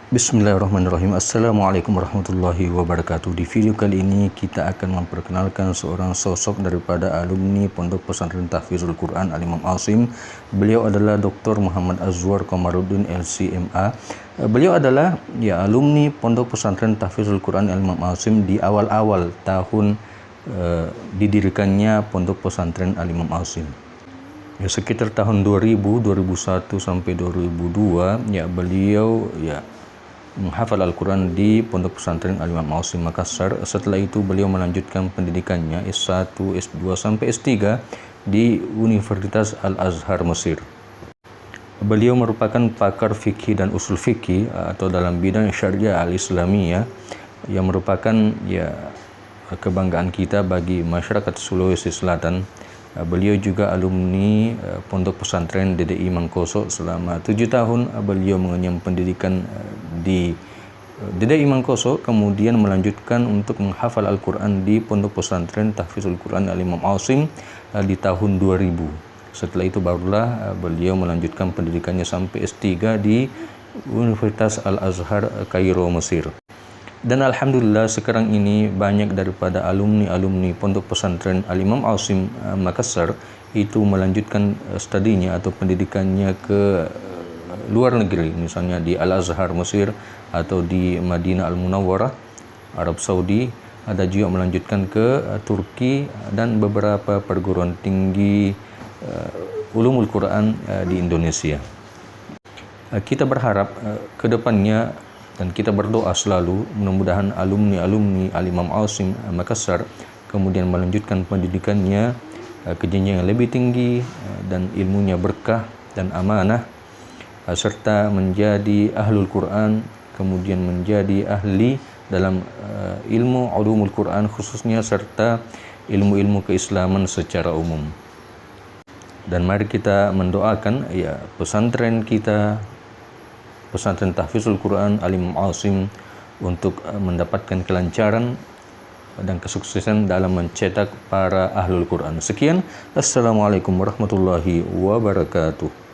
Bismillahirrahmanirrahim. Assalamualaikum warahmatullahi wabarakatuh. Di video kali ini kita akan memperkenalkan seorang sosok daripada alumni Pondok Pesantren Tahfizul Quran Al-Imam Asim. Beliau adalah Dr. Muhammad Azwar Komarudin LCMA. Beliau adalah alumni Pondok Pesantren Tahfizul Quran Al-Imam Asim di awal-awal tahun didirikannya Pondok Pesantren Al-Imam Asim. Sekitar tahun 2000, 2001 sampai 2002 beliau menghafal Al-Quran di Pondok Pesantren Al-Imam Asim Makassar. Setelah itu beliau melanjutkan pendidikannya S1, S2 sampai S3 di Universitas Al-Azhar Mesir. Beliau merupakan pakar fikih dan usul fikih atau dalam bidang syariah al-Islamiyah yang merupakan kebanggaan kita bagi masyarakat Sulawesi Selatan. Beliau juga alumni Pondok Pesantren DDI Mangkoso. Selama 7 tahun beliau mengenyam pendidikan di DDI Mangkoso, kemudian melanjutkan untuk menghafal Al-Quran di Pondok Pesantren Tahfizul Quran Al-Imam Asim di tahun 2000. Setelah itu barulah beliau melanjutkan pendidikannya sampai S3 di Universitas Al-Azhar Kairo, Mesir. Dan alhamdulillah sekarang ini banyak daripada alumni Pondok Pesantren Al-Imam Asim Makassar itu melanjutkan studinya atau pendidikannya ke luar negeri, misalnya di Al-Azhar Mesir atau di Madinah Al-Munawwarah Arab Saudi. Ada juga melanjutkan ke Turki dan beberapa perguruan tinggi ulumul Quran di Indonesia. Kita berharap ke depannya dan kita berdoa selalu mudah-mudahan alumni Al-Imam Asim Makassar kemudian melanjutkan pendidikannya ke jenjang yang lebih tinggi dan ilmunya berkah dan amanah, serta menjadi ahlul Quran, kemudian menjadi ahli dalam ilmu ulumul Quran khususnya, serta ilmu-ilmu keislaman secara umum. Dan mari kita mendoakan pesantren kita, Pesantren Tahfizul Quran Al-Imam Asim, untuk mendapatkan kelancaran dan kesuksesan dalam mencetak para ahlul Quran. Sekian, assalamualaikum warahmatullahi wabarakatuh.